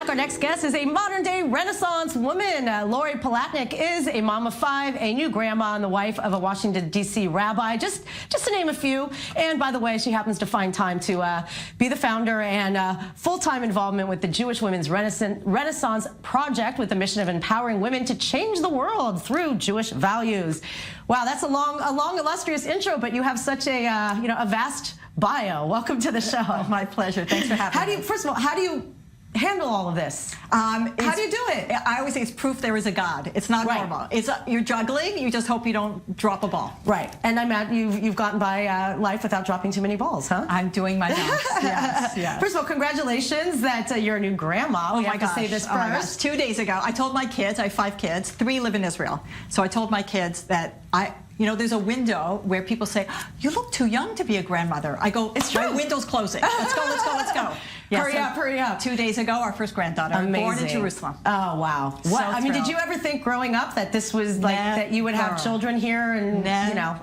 back. Our next guest is a modern-day Renaissance woman. Lori Palatnik is a mom of 5, a new grandma, and the wife of a Washington, D.C. rabbi, just to name a few. And by the way, she happens to find time to be the founder and full-time involvement with the Jewish Women's Renaissance Project, with the mission of empowering women to change the world through Jewish values. Wow, that's a long, illustrious intro, but you have such a a vast bio. Welcome to the show. My pleasure. Thanks for having me. First of all, how do you handle all of this? How do you do it? I always say it's proof there is a God. It's not normal. It's you're juggling. You just hope you don't drop a ball. Right. And I'm at you've gotten by life without dropping too many balls, huh? I'm doing my best. Yes. First of all, congratulations that you're a new grandma. Oh we my have gosh. to say this Oh my gosh. first. 2 days ago, I told my kids. I have 5 kids. 3 live in Israel. So I told my kids that there's a window where people say, "You look too young to be a grandmother." I go, "It's true. My window's closing. Let's go. Let's go. Let's go." Yeah, hurry up. 2 days ago, our first granddaughter, born in Jerusalem. Oh, wow. Did you ever think growing up that this was that you would have children here? And,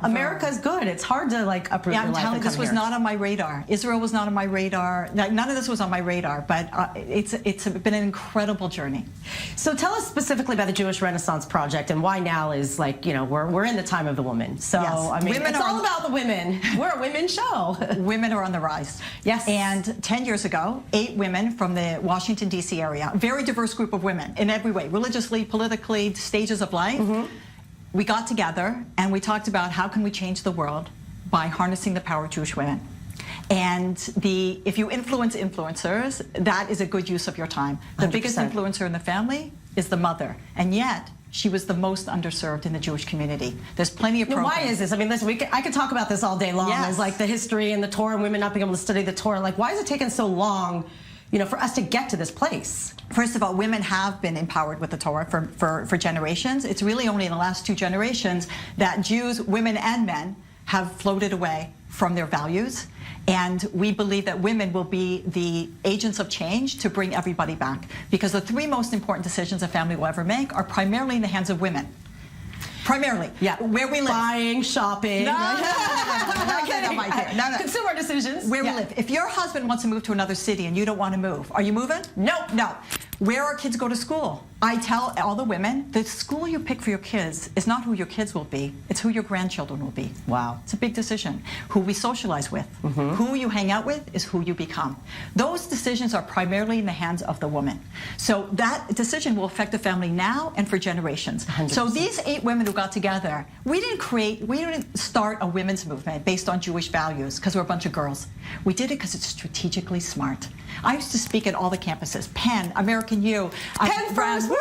America's good. It's hard to uproot your life. I'm telling you, this was not on my radar. Israel was not on my radar. None of this was on my radar, but it's been an incredible journey. So tell us specifically about the Jewish Renaissance Project and why now is we're in the time of the woman. So, yes. It's all about the women. We're a women's show. Women are on the rise. Yes. And 10 years ago, 8 women from the Washington, D.C. area, a very diverse group of women in every way, religiously, politically, stages of life. We got together and we talked about how can we change the world by harnessing the power of Jewish women. And if you influence influencers, that is a good use of your time. The 100%. biggest influencer in the family is the mother. And yet, she was the most underserved in the Jewish community. There's plenty of programs. Why is this? I mean, listen, I could talk about this all day long. Yes. There's the history and the Torah and women not being able to study the Torah. Why is it taking so long, for us to get to this place? First of all, women have been empowered with the Torah for generations. It's really only in the last 2 generations that Jews, women and men, have floated away from their values. And we believe that women will be the agents of change to bring everybody back. Because the 3 most important decisions a family will ever make are primarily in the hands of women. Primarily. Yeah. Where we live. Buying, shopping. No. Consumer decisions. Where we live. If your husband wants to move to another city and you don't want to move, are you moving? Nope. No. Where our kids go to school. I tell all the women, the school you pick for your kids is not who your kids will be, it's who your grandchildren will be. Wow. It's a big decision. Who we socialize with, who you hang out with is who you become. Those decisions are primarily in the hands of the woman. So that decision will affect the family now and for generations. 100%. So these 8 women who got together, we didn't start a women's movement based on Jewish values because we're a bunch of girls. We did it because it's strategically smart. I used to speak at all the campuses, Penn, American U. Penn first, woo!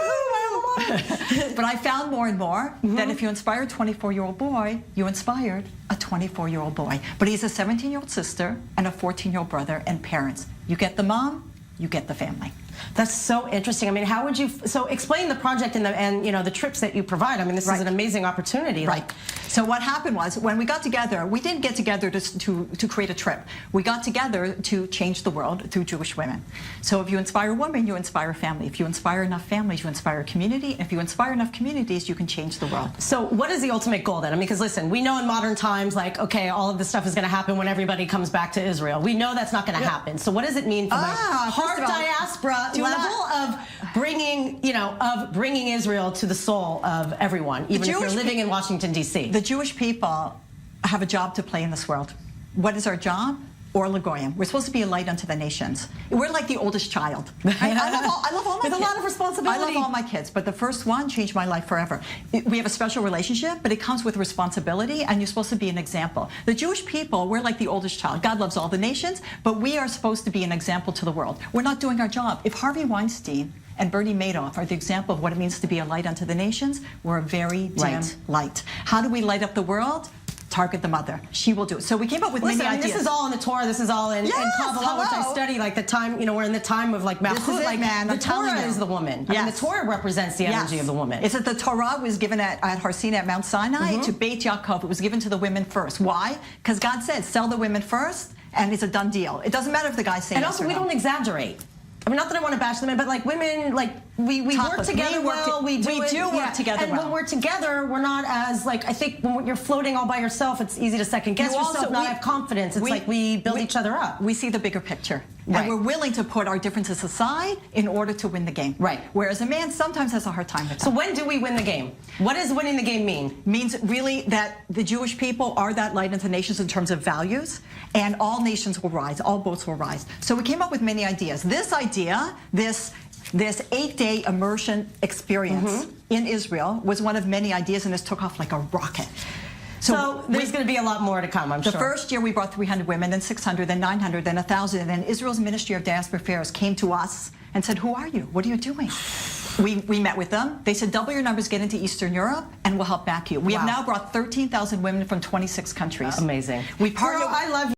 But I found more and more that if you inspire a 24-year-old boy, you inspired a 24-year-old boy. But he's a 17-year-old sister and a 14-year-old brother and parents. You get the mom, you get the family. That's so interesting. I mean, how would you explain the project and the trips that you provide? I mean, this is an amazing opportunity. Right. So what happened was, when we got together, we didn't get together to create a trip. We got together to change the world through Jewish women. So if you inspire a woman, you inspire a family. If you inspire enough families, you inspire a community. And if you inspire enough communities, you can change the world. So what is the ultimate goal then? I mean, because listen, we know in modern times, okay, all of this stuff is going to happen when everybody comes back to Israel. We know that's not going to happen. So what does it mean for the hard diaspora level of bringing Israel to the soul of everyone, even if you're living in Washington, D.C.? The Jewish people have a job to play in this world. What is our job? Or Lagoyim. We're supposed to be a light unto the nations. We're like the oldest child. I love all my kids. With a lot of responsibility. I love all my kids, but the first one changed my life forever. We have a special relationship, but it comes with responsibility, and you're supposed to be an example. The Jewish people, we're like the oldest child. God loves all the nations, but we are supposed to be an example to the world. We're not doing our job. If Harvey Weinstein and Bernie Madoff are the example of what it means to be a light unto the nations, we're a very dim light. How do we light up the world? Target the mother. She will do it. So we came up with many ideas. This is all in the Torah. This is all in Kabbalah, which I study. The time, we're in the time of Malchut. The Torah is the woman. I mean, the Torah represents the energy of the woman. It's that the Torah was given at Har Sinai at Mount Sinai to Beit Yaakov. It was given to the women first. Why? Because God said, sell the women first, and it's a done deal. It doesn't matter if the guy's saying yes or no. And also, we don't exaggerate. I mean, not that I want to bash them in, but women, we work together well. We do work together well. And when we're together, we're not as, I think when you're floating all by yourself, it's easy to second guess yourself, not have confidence. It's we build each other up. We see the bigger picture. Right. And we're willing to put our differences aside in order to win the game. Right. Whereas a man sometimes has a hard time with that. So when do we win the game? What does winning the game mean? Means really that the Jewish people are that light unto nations in terms of values, and all nations will rise, all boats will rise. So we came up with many ideas. This idea, this 8-day immersion experience in Israel was one of many ideas, and this took off like a rocket. So there's going to be a lot more to come, I'm sure. The first year we brought 300 women, then 600, then 900, then 1,000, and then Israel's Ministry of Diaspora Affairs came to us and said, who are you? What are you doing? We met with them. They said, double your numbers, get into Eastern Europe, and we'll help back you. We have now brought 13,000 women from 26 countries. Amazing. We partnered. Girl, I love you.